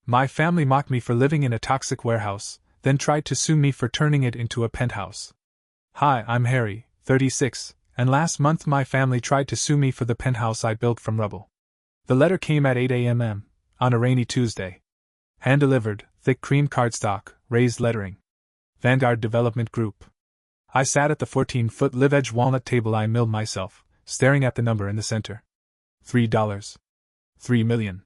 My family mocked me for living in a toxic warehouse, then tried to sue me for turning it into a penthouse. Hi, I'm Harry, 36, and last month my family tried to sue me for the penthouse I built from rubble. The letter came at 8 a.m. on a rainy Tuesday. Hand-delivered, thick cream cardstock, raised lettering. Vanguard Development Group. I sat at the 14-foot live-edge walnut table I milled myself, staring at the number in the center. $3. 3 million.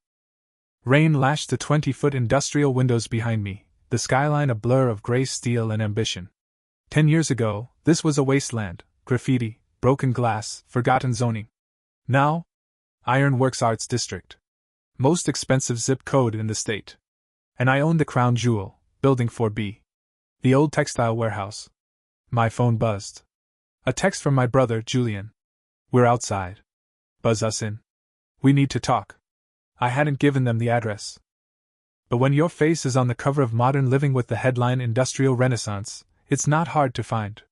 Rain lashed the 20-foot industrial windows behind me, the skyline a blur of gray steel and ambition. 10 years ago, this was a wasteland, graffiti, broken glass, forgotten zoning. Now, Ironworks Arts District. Most expensive zip code in the state. And I owned the crown jewel, Building 4B. The old textile warehouse. My phone buzzed. A text from my brother, Julian. We're outside. Buzz us in. We need to talk. I hadn't given them the address. But when your face is on the cover of Modern Living with the headline Industrial Renaissance, it's not hard to find.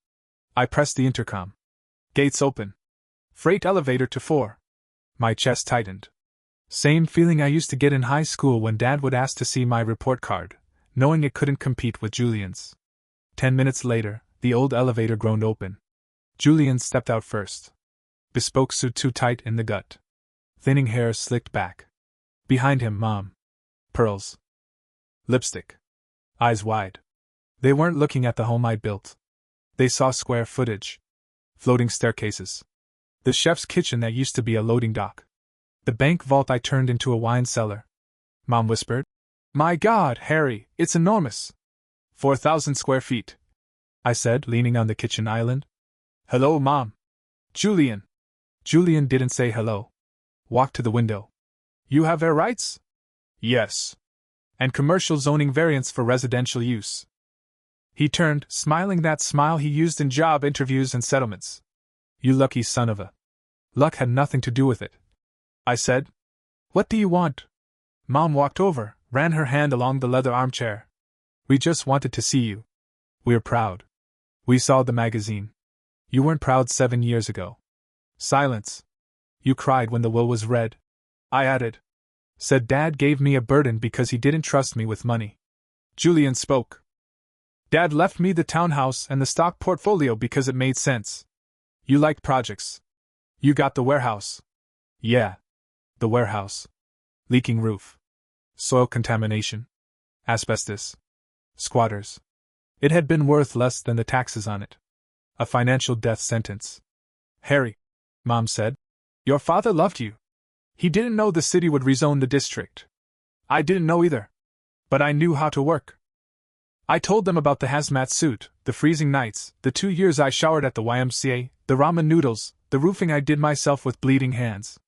I pressed the intercom. Gates open. Freight elevator to 4. My chest tightened. Same feeling I used to get in high school when Dad would ask to see my report card, knowing it couldn't compete with Julian's. 10 minutes later, the old elevator groaned open. Julian stepped out first. Bespoke suit too tight in the gut. Thinning hair slicked back. Behind him, Mom. Pearls. Lipstick. Eyes wide. They weren't looking at the home I built. They saw square footage. Floating staircases. The chef's kitchen that used to be a loading dock. The bank vault I turned into a wine cellar. Mom whispered. My God, Harry, it's enormous. 4,000 square feet. I said, leaning on the kitchen island. Hello, Mom. Julian. Julian didn't say hello. Walked to the window. You have air rights? Yes. And commercial zoning variants for residential use. He turned, smiling that smile he used in job interviews and settlements. You lucky son of a. Luck had nothing to do with it. I said. What do you want? Mom walked over, ran her hand along the leather armchair. We just wanted to see you. We're proud. We saw the magazine. You weren't proud 7 years ago. Silence. You cried when the will was read. I added. Said Dad gave me a burden because he didn't trust me with money. Julian spoke. Dad left me the townhouse and the stock portfolio because it made sense. You liked projects. You got the warehouse. Yeah. The warehouse. Leaking roof. Soil contamination. Asbestos. Squatters. It had been worth less than the taxes on it. A financial death sentence. Harry, Mom said. Your father loved you. He didn't know the city would rezone the district. I didn't know either. But I knew how to work. I told them about the hazmat suit, the freezing nights, the 2 years I showered at the YMCA, the ramen noodles, the roofing I did myself with bleeding hands.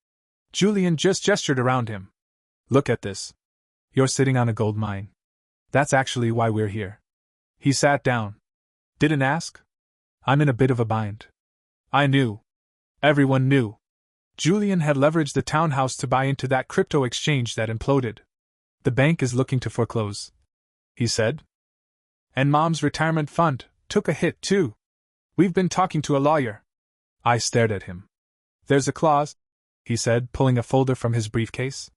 Julian just gestured around him. Look at this. You're sitting on a gold mine. That's actually why we're here. He sat down. Didn't ask? I'm in a bit of a bind. I knew. Everyone knew. Julian had leveraged the townhouse to buy into that crypto exchange that imploded. The bank is looking to foreclose, he said. And Mom's retirement fund took a hit, too. We've been talking to a lawyer. I stared at him. There's a clause, he said, pulling a folder from his briefcase.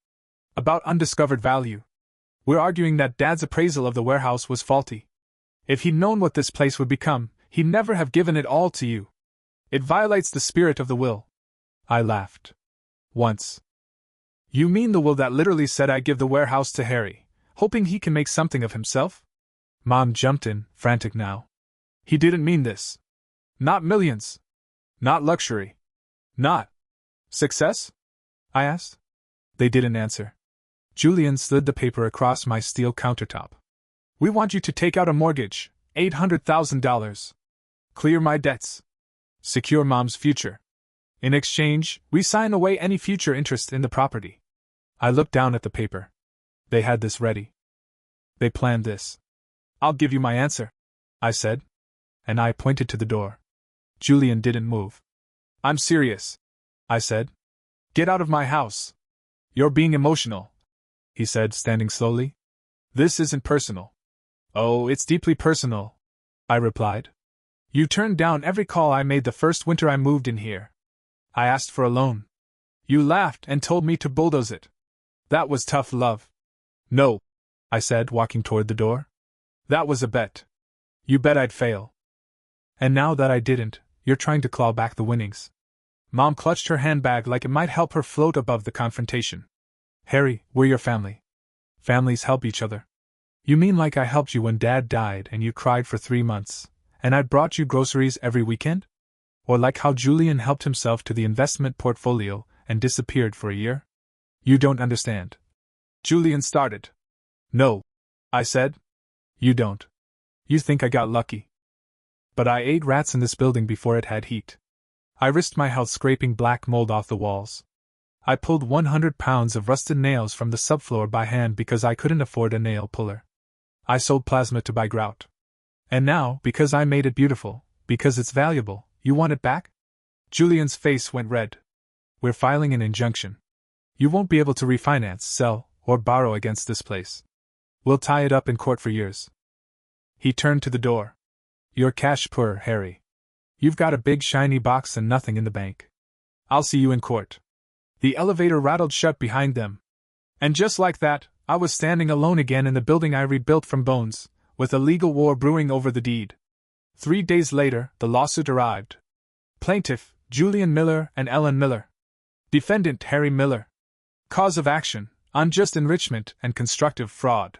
About undiscovered value. We're arguing that Dad's appraisal of the warehouse was faulty. If he'd known what this place would become, he'd never have given it all to you. It violates the spirit of the will. I laughed. Once. You mean the will that literally said I give the warehouse to Harry, hoping he can make something of himself? Mom jumped in, frantic now. He didn't mean this. Not millions. Not luxury. Not success? I asked. They didn't answer. Julian slid the paper across my steel countertop. We want you to take out a mortgage, $800,000. Clear my debts. Secure Mom's future. In exchange, we sign away any future interest in the property. I looked down at the paper. They had this ready. They planned this. I'll give you my answer, I said. And I pointed to the door. Julian didn't move. I'm serious, I said. Get out of my house. You're being emotional, he said, standing slowly. This isn't personal. Oh, it's deeply personal, I replied. You turned down every call I made the first winter I moved in here. I asked for a loan. You laughed and told me to bulldoze it. That was tough love. No, I said, walking toward the door. That was a bet. You bet I'd fail. And now that I didn't, you're trying to claw back the winnings. Mom clutched her handbag like it might help her float above the confrontation. Harry, we're your family. Families help each other. You mean like I helped you when Dad died and you cried for 3 months, and I brought you groceries every weekend? Or like how Julian helped himself to the investment portfolio and disappeared for a year? You don't understand. Julian started. No, I said. You don't. You think I got lucky. But I ate rats in this building before it had heat. I risked my health scraping black mold off the walls. I pulled 100 pounds of rusted nails from the subfloor by hand because I couldn't afford a nail puller. I sold plasma to buy grout. And now, because I made it beautiful, because it's valuable, you want it back? Julian's face went red. We're filing an injunction. You won't be able to refinance, sell, or borrow against this place. We'll tie it up in court for years. He turned to the door. You're cash poor, Harry. You've got a big shiny box and nothing in the bank. I'll see you in court. The elevator rattled shut behind them. And just like that, I was standing alone again in the building I rebuilt from bones, with a legal war brewing over the deed. 3 days later, the lawsuit arrived. Plaintiff, Julian Miller and Ellen Miller. Defendant, Harry Miller. Cause of action, unjust enrichment and constructive fraud.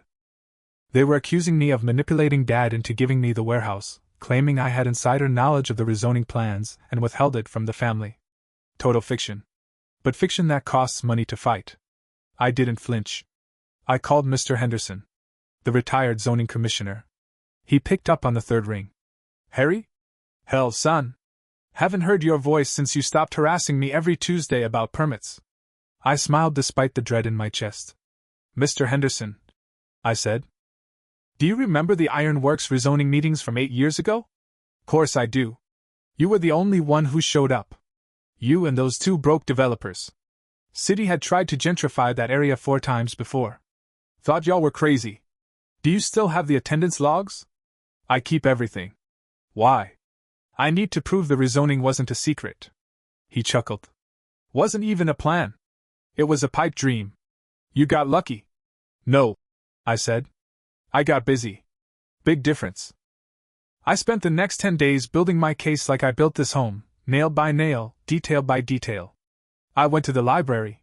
They were accusing me of manipulating Dad into giving me the warehouse, claiming I had insider knowledge of the rezoning plans and withheld it from the family. Total fiction. But fiction that costs money to fight. I didn't flinch. I called Mr. Henderson, the retired zoning commissioner. He picked up on the third ring. Harry? Hell, son. Haven't heard your voice since you stopped harassing me every Tuesday about permits. I smiled despite the dread in my chest. Mr. Henderson, I said. Do you remember the Ironworks rezoning meetings from 8 years ago? Course I do. You were the only one who showed up. You and those 2 broke developers. City had tried to gentrify that area 4 times before. Thought y'all were crazy. Do you still have the attendance logs? I keep everything. Why? I need to prove the rezoning wasn't a secret. He chuckled. Wasn't even a plan. It was a pipe dream. You got lucky. No, I said. I got busy. Big difference. I spent the next 10 days building my case like I built this home, nail by nail, detail by detail. I went to the library.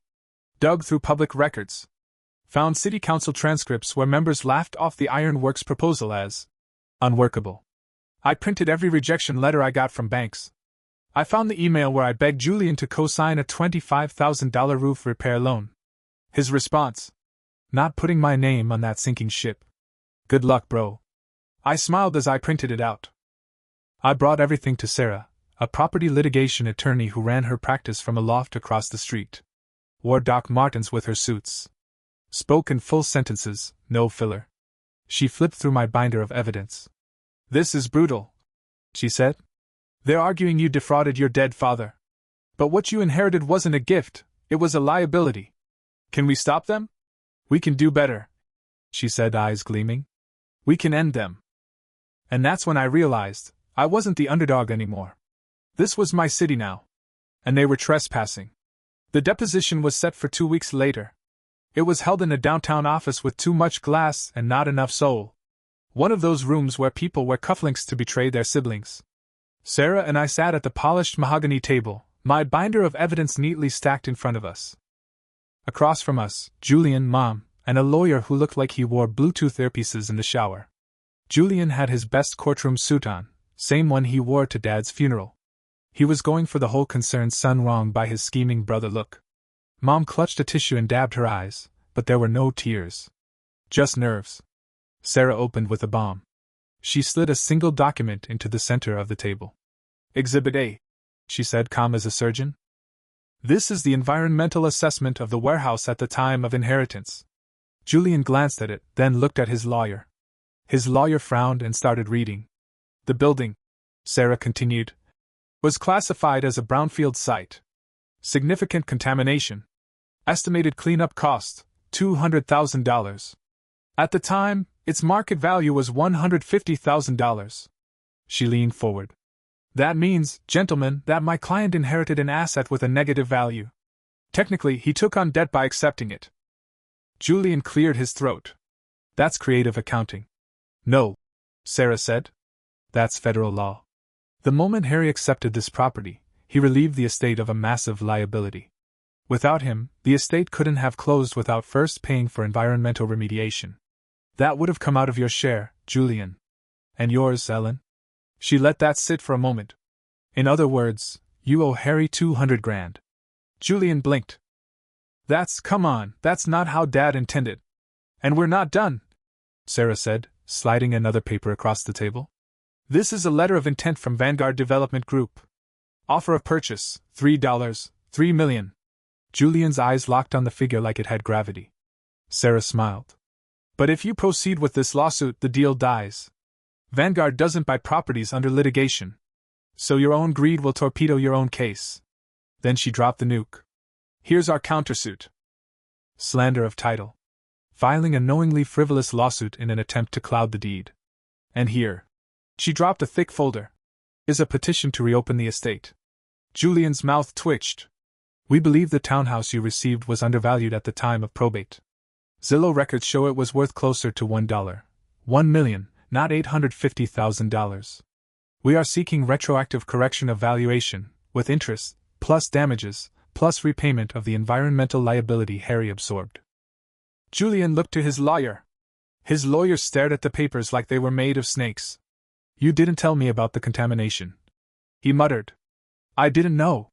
Dug through public records. Found city council transcripts where members laughed off the Ironworks proposal as unworkable. I printed every rejection letter I got from banks. I found the email where I begged Julian to co-sign a $25,000 roof repair loan. His response: not putting my name on that sinking ship. Good luck, bro. I smiled as I printed it out. I brought everything to Sarah, a property litigation attorney who ran her practice from a loft across the street. Wore Doc Martens with her suits. Spoke in full sentences, no filler. She flipped through my binder of evidence. This is brutal, she said. They're arguing you defrauded your dead father. But what you inherited wasn't a gift, it was a liability. Can we stop them? We can do better, she said, eyes gleaming. We can end them. And that's when I realized I wasn't the underdog anymore. This was my city now. And they were trespassing. The deposition was set for 2 weeks later. It was held in a downtown office with too much glass and not enough soul. One of those rooms where people wear cufflinks to betray their siblings. Sarah and I sat at the polished mahogany table, my binder of evidence neatly stacked in front of us. Across from us, Julian, Mom, and a lawyer who looked like he wore Bluetooth earpieces in the shower. Julian had his best courtroom suit on, same one he wore to Dad's funeral. He was going for the whole concerned son wrong by his scheming brother look. Mom clutched a tissue and dabbed her eyes, but there were no tears. Just nerves. Sarah opened with a bomb. She slid a single document into the center of the table. Exhibit A, she said, calm as a surgeon. This is the environmental assessment of the warehouse at the time of inheritance. Julian glanced at it, then looked at his lawyer. His lawyer frowned and started reading. The building, Sarah continued, was classified as a brownfield site. Significant contamination. Estimated cleanup cost, $200,000. At the time, its market value was $150,000. She leaned forward. That means, gentlemen, that my client inherited an asset with a negative value. Technically, he took on debt by accepting it. Julian cleared his throat. That's creative accounting. No, Sarah said. That's federal law. The moment Harry accepted this property, he relieved the estate of a massive liability. Without him, the estate couldn't have closed without first paying for environmental remediation. That would have come out of your share, Julian. And yours, Ellen? She let that sit for a moment. In other words, you owe Harry 200 grand. Julian blinked. Come on, that's not how Dad intended. And we're not done, Sarah said, sliding another paper across the table. This is a letter of intent from Vanguard Development Group. Offer of purchase, $3, $3 million. Julian's eyes locked on the figure like it had gravity. Sarah smiled. But if you proceed with this lawsuit, the deal dies. Vanguard doesn't buy properties under litigation. So your own greed will torpedo your own case. Then she dropped the nuke. Here's our countersuit. Slander of title. Filing a knowingly frivolous lawsuit in an attempt to cloud the deed. And here. She dropped a thick folder. Is a petition to reopen the estate. Julian's mouth twitched. We believe the townhouse you received was undervalued at the time of probate. Zillow records show it was worth closer to $1. $1 million, not $850,000. We are seeking retroactive correction of valuation, with interest, plus damages, plus repayment of the environmental liability Harry absorbed. Julian looked to his lawyer. His lawyer stared at the papers like they were made of snakes. You didn't tell me about the contamination. He muttered. I didn't know.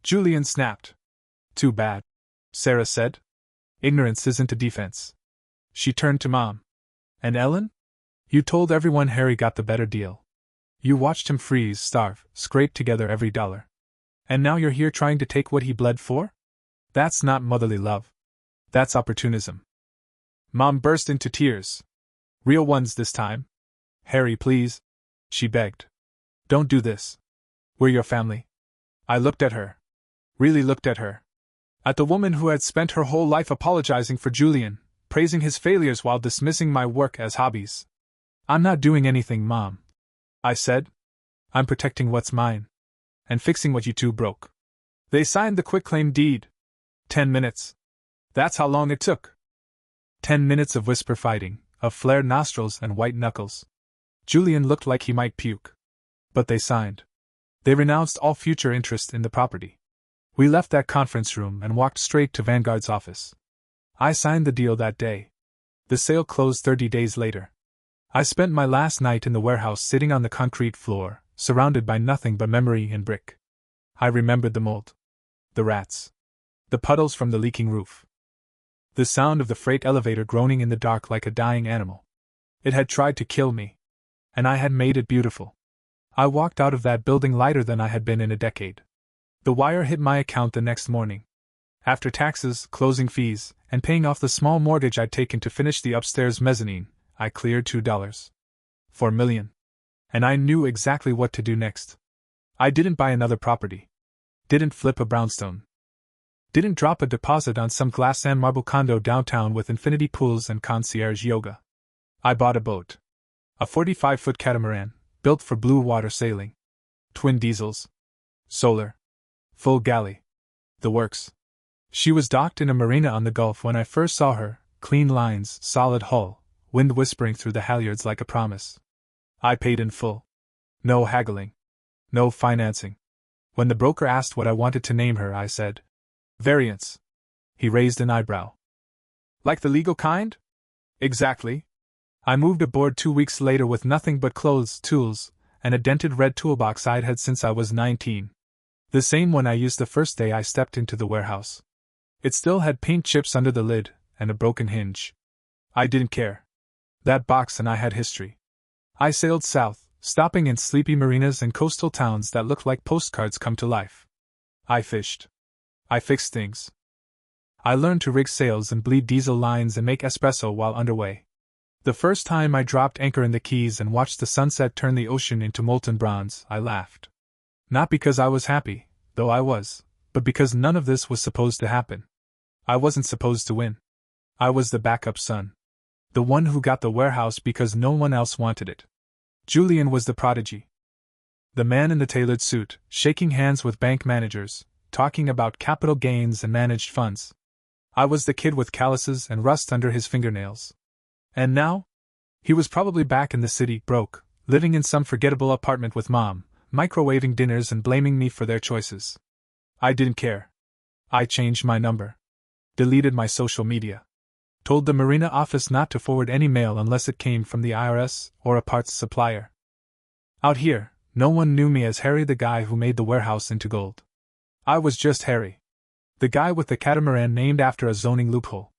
Julian snapped. Too bad, Sarah said. Ignorance isn't a defense. She turned to Mom. And Ellen? You told everyone Harry got the better deal. You watched him freeze, starve, scrape together every dollar. And now you're here trying to take what he bled for? That's not motherly love. That's opportunism. Mom burst into tears. Real ones this time. Harry, please, she begged. Don't do this. We're your family. I looked at her. Really looked at her. At the woman who had spent her whole life apologizing for Julian, praising his failures while dismissing my work as hobbies. I'm not doing anything, Mom, I said. I'm protecting what's mine. And fixing what you two broke. They signed the quitclaim deed. 10 minutes. That's how long it took. 10 minutes of whisper fighting, of flared nostrils and white knuckles. Julian looked like he might puke. But they signed. They renounced all future interest in the property. We left that conference room and walked straight to Vanguard's office. I signed the deal that day. The sale closed 30 days later. I spent my last night in the warehouse sitting on the concrete floor, surrounded by nothing but memory and brick. I remembered the mold. The rats. The puddles from the leaking roof. The sound of the freight elevator groaning in the dark like a dying animal. It had tried to kill me. And I had made it beautiful. I walked out of that building lighter than I had been in a decade. The wire hit my account the next morning. After taxes, closing fees, and paying off the small mortgage I'd taken to finish the upstairs mezzanine, I cleared $2. $4 million. And I knew exactly what to do next. I didn't buy another property. Didn't flip a brownstone. Didn't drop a deposit on some glass and marble condo downtown with infinity pools and concierge yoga. I bought a boat. A 45-foot catamaran, built for blue water sailing. Twin diesels. Solar. Full galley. The works. She was docked in a marina on the Gulf when I first saw her, clean lines, solid hull, wind whispering through the halyards like a promise. I paid in full. No haggling. No financing. When the broker asked what I wanted to name her, I said, Variance. He raised an eyebrow. Like the legal kind? Exactly. I moved aboard 2 weeks later with nothing but clothes, tools, and a dented red toolbox I'd had since I was 19. The same one I used the first day I stepped into the warehouse. It still had paint chips under the lid, and a broken hinge. I didn't care. That box and I had history. I sailed south, stopping in sleepy marinas and coastal towns that looked like postcards come to life. I fished. I fixed things. I learned to rig sails and bleed diesel lines and make espresso while underway. The first time I dropped anchor in the Keys and watched the sunset turn the ocean into molten bronze, I laughed. Not because I was happy, though I was, but because none of this was supposed to happen. I wasn't supposed to win. I was the backup son. The one who got the warehouse because no one else wanted it. Julian was the prodigy. The man in the tailored suit, shaking hands with bank managers, talking about capital gains and managed funds. I was the kid with calluses and rust under his fingernails. And now? He was probably back in the city, broke, living in some forgettable apartment with Mom, microwaving dinners and blaming me for their choices. I didn't care. I changed my number. Deleted my social media. Told the marina office not to forward any mail unless it came from the IRS or a parts supplier. Out here, no one knew me as Harry, the guy who made the warehouse into gold. I was just Harry. The guy with the catamaran named after a zoning loophole.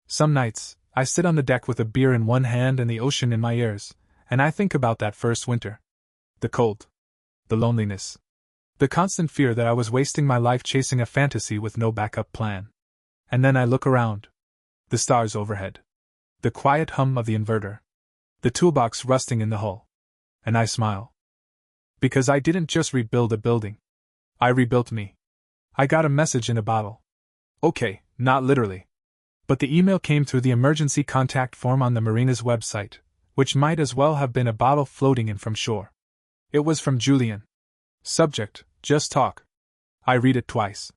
Some nights, I sit on the deck with a beer in one hand and the ocean in my ears, and I think about that first winter. The cold. The loneliness. The constant fear that I was wasting my life chasing a fantasy with no backup plan. And then I look around. The stars overhead. The quiet hum of the inverter. The toolbox rusting in the hull. And I smile. Because I didn't just rebuild a building. I rebuilt me. I got a message in a bottle. Okay, not literally. But the email came through the emergency contact form on the marina's website, which might as well have been a bottle floating in from shore. It was from Julian. Subject, just talk. I read it twice.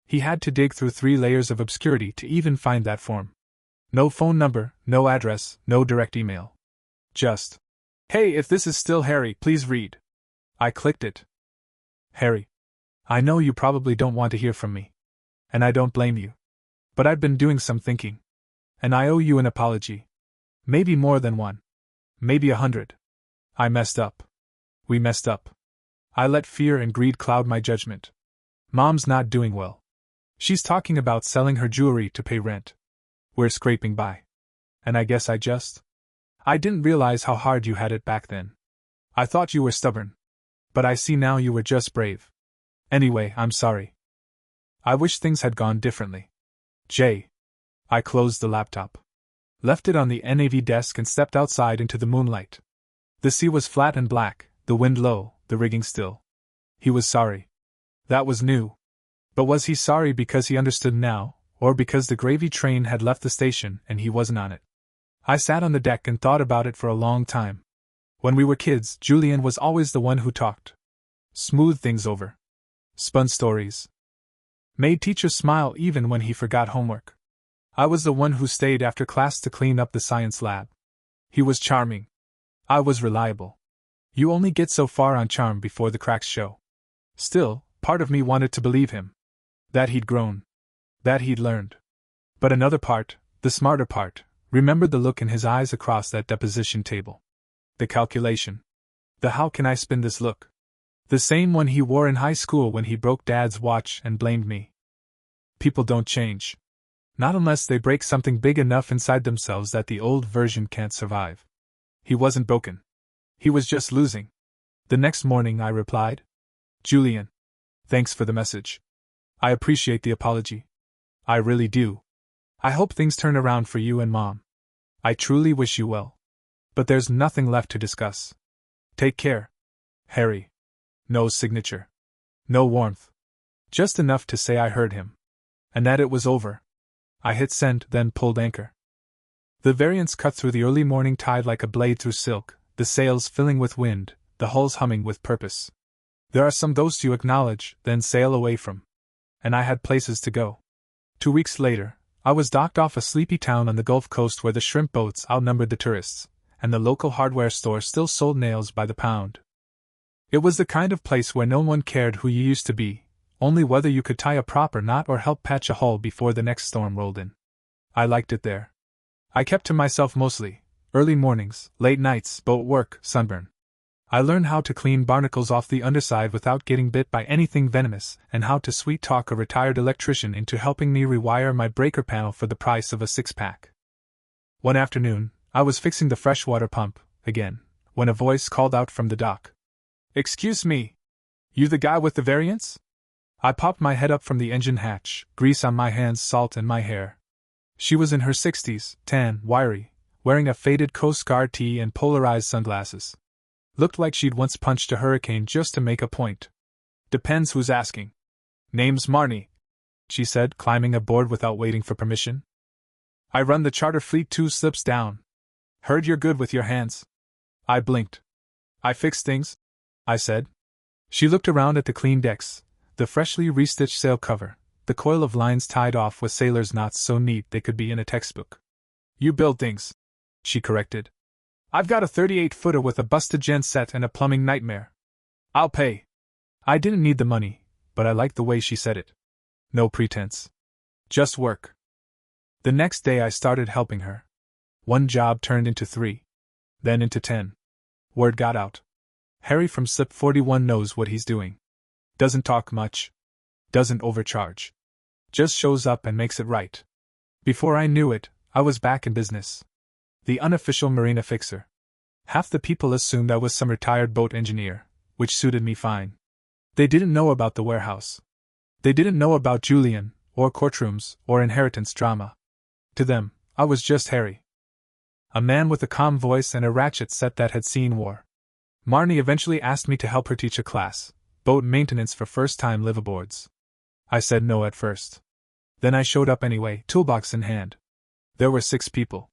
He had to dig through 3 layers of obscurity to even find that form. No phone number, no address, no direct email. Just, hey, if this is still Harry, please read. I clicked it. Harry. I know you probably don't want to hear from me. And I don't blame you. But I've been doing some thinking. And I owe you an apology. Maybe more than one. Maybe 100. I messed up. We messed up. I let fear and greed cloud my judgment. Mom's not doing well. She's talking about selling her jewelry to pay rent. We're scraping by. And I guess I didn't realize how hard you had it back then. I thought you were stubborn. But I see now you were just brave. Anyway, I'm sorry. I wish things had gone differently. Jay. I closed the laptop. Left it on the NAV desk and stepped outside into the moonlight. The sea was flat and black, the wind low, the rigging still. He was sorry. That was new. But was he sorry because he understood now, or because the gravy train had left the station and he wasn't on it? I sat on the deck and thought about it for a long time. When we were kids, Julian was always the one who talked. Smoothed things over. Spun stories. Made teachers smile even when he forgot homework. I was the one who stayed after class to clean up the science lab. He was charming. I was reliable. You only get so far on charm before the cracks show. Still, part of me wanted to believe him. That he'd grown. That he'd learned. But another part, the smarter part, remembered the look in his eyes across that deposition table. The calculation. The how can I spin this look. The same one he wore in high school when he broke Dad's watch and blamed me. People don't change. Not unless they break something big enough inside themselves that the old version can't survive. He wasn't broken. He was just losing. The next morning I replied, Julian. Thanks for the message. I appreciate the apology. I really do. I hope things turn around for you and Mom. I truly wish you well. But there's nothing left to discuss. Take care. Harry. No signature. No warmth. Just enough to say I heard him. And that it was over. I hit send, then pulled anchor. The variants cut through the early morning tide like a blade through silk, the sails filling with wind, the hulls humming with purpose. There are some those you acknowledge, then sail away from. And I had places to go. 2 weeks later, I was docked off a sleepy town on the Gulf Coast where the shrimp boats outnumbered the tourists, and the local hardware store still sold nails by the pound. It was the kind of place where no one cared who you used to be, only whether you could tie a proper knot or help patch a hole before the next storm rolled in. I liked it there. I kept to myself mostly, early mornings, late nights, boat work, sunburn. I learned how to clean barnacles off the underside without getting bit by anything venomous, and how to sweet-talk a retired electrician into helping me rewire my breaker panel for the price of a 6-pack. One afternoon, I was fixing the freshwater pump, again, when a voice called out from the dock. Excuse me. You the guy with the variants? I popped my head up from the engine hatch, grease on my hands, salt in my hair. She was in her 60s, tan, wiry, wearing a faded Coast Guard tee and polarized sunglasses. Looked like she'd once punched a hurricane just to make a point. Depends who's asking. Name's Marnie, she said, climbing aboard without waiting for permission. I run the charter fleet 2 slips down. Heard you're good with your hands. I blinked. I fix things, I said. She looked around at the clean decks, the freshly restitched sail cover, the coil of lines tied off with sailors' knots so neat they could be in a textbook. You build things, she corrected. I've got a 38-footer with a busted gen set and a plumbing nightmare. I'll pay. I didn't need the money, but I liked the way she said it. No pretense. Just work. The next day I started helping her. One job turned into 3. Then into 10. Word got out. Harry from Slip 41 knows what he's doing. Doesn't talk much. Doesn't overcharge. Just shows up and makes it right. Before I knew it, I was back in business. The unofficial marina fixer. Half the people assumed I was some retired boat engineer, which suited me fine. They didn't know about the warehouse. They didn't know about Julian, or courtrooms, or inheritance drama. To them, I was just Harry. A man with a calm voice and a ratchet set that had seen war. Marnie eventually asked me to help her teach a class, boat maintenance for first-time liveaboards. I said no at first. Then I showed up anyway, toolbox in hand. There were 6 people.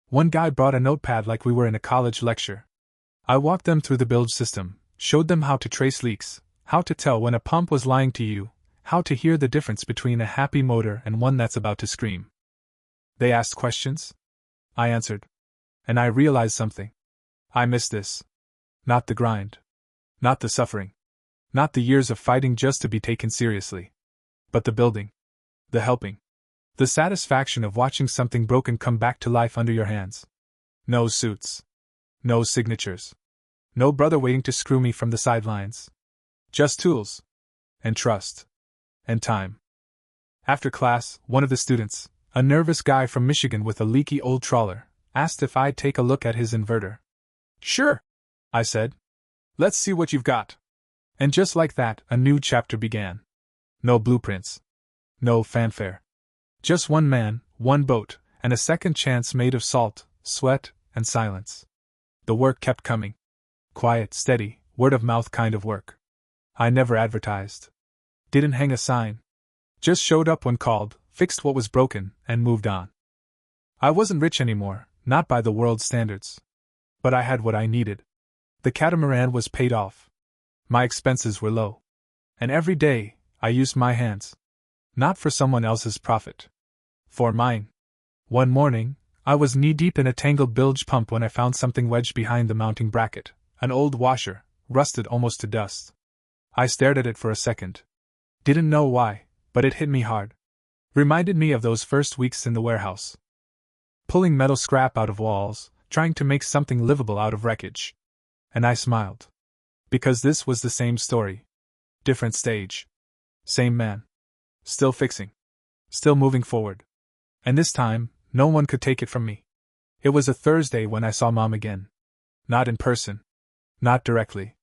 One guy brought a notepad like we were in a college lecture. I walked them through the bilge system, showed them how to trace leaks, how to tell when a pump was lying to you, how to hear the difference between a happy motor and one that's about to scream. They asked questions? I answered. And I realized something. I missed this. Not the grind. Not the suffering. Not the years of fighting just to be taken seriously. But the building. The helping. The satisfaction of watching something broken come back to life under your hands. No suits. No signatures. No brother waiting to screw me from the sidelines. Just tools. And trust. And time. After class, one of the students, a nervous guy from Michigan with a leaky old trawler, asked if I'd take a look at his inverter. Sure, I said. Let's see what you've got. And just like that, a new chapter began. No blueprints. No fanfare. Just one man, one boat, and a second chance made of salt, sweat, and silence. The work kept coming. Quiet, steady, word-of-mouth kind of work. I never advertised. Didn't hang a sign. Just showed up when called, fixed what was broken, and moved on. I wasn't rich anymore, not by the world's standards. But I had what I needed. The catamaran was paid off. My expenses were low. And every day, I used my hands. Not for someone else's profit. For mine. One morning, I was knee-deep in a tangled bilge pump when I found something wedged behind the mounting bracket, an old washer, rusted almost to dust. I stared at it for a second. Didn't know why, but it hit me hard. Reminded me of those first weeks in the warehouse. Pulling metal scrap out of walls, trying to make something livable out of wreckage. And I smiled. Because this was the same story. Different stage. Same man. Still fixing. Still moving forward. And this time, no one could take it from me. It was a Thursday when I saw Mom again. Not in person. Not directly.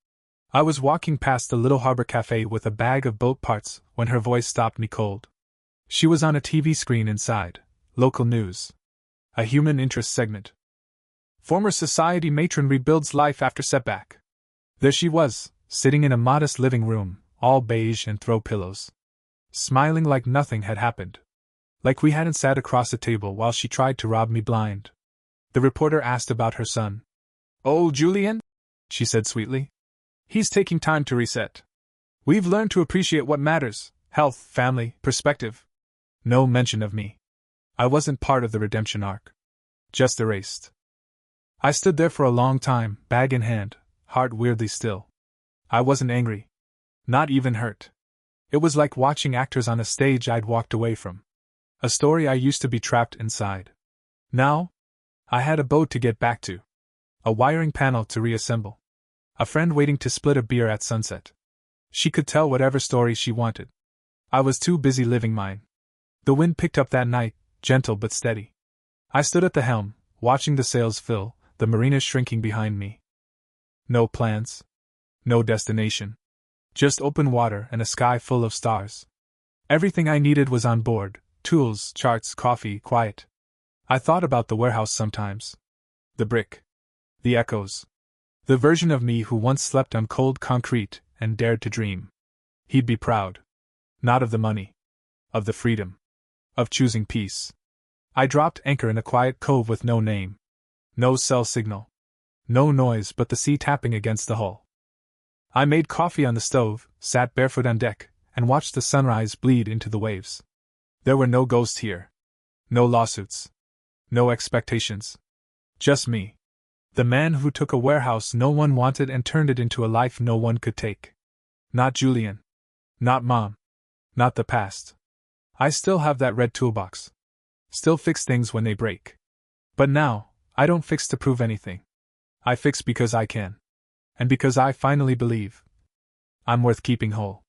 I was walking past the little harbor cafe with a bag of boat parts when her voice stopped me cold. She was on a TV screen inside. Local news. A human interest segment. Former society matron rebuilds life after setback. There she was, sitting in a modest living room, all beige and throw pillows. Smiling like nothing had happened. Like we hadn't sat across a table while she tried to rob me blind. The reporter asked about her son. "Oh, Julian?" she said sweetly. "He's taking time to reset. We've learned to appreciate what matters, health, family, perspective." No mention of me. I wasn't part of the redemption arc. Just erased. I stood there for a long time, bag in hand, heart weirdly still. I wasn't angry. Not even hurt. It was like watching actors on a stage I'd walked away from. A story I used to be trapped inside. Now, I had a boat to get back to. A wiring panel to reassemble. A friend waiting to split a beer at sunset. She could tell whatever story she wanted. I was too busy living mine. The wind picked up that night, gentle but steady. I stood at the helm, watching the sails fill, the marina shrinking behind me. No plans. No destination. Just open water and a sky full of stars. Everything I needed was on board, tools, charts, coffee, quiet. I thought about the warehouse sometimes. The brick. The echoes. The version of me who once slept on cold concrete and dared to dream. He'd be proud. Not of the money. Of the freedom. Of choosing peace. I dropped anchor in a quiet cove with no name. No cell signal. No noise but the sea tapping against the hull. I made coffee on the stove, sat barefoot on deck, and watched the sunrise bleed into the waves. There were no ghosts here. No lawsuits. No expectations. Just me. The man who took a warehouse no one wanted and turned it into a life no one could take. Not Julian. Not Mom. Not the past. I still have that red toolbox. Still fix things when they break. But now, I don't fix to prove anything. I fix because I can. And because I finally believe I'm worth keeping whole.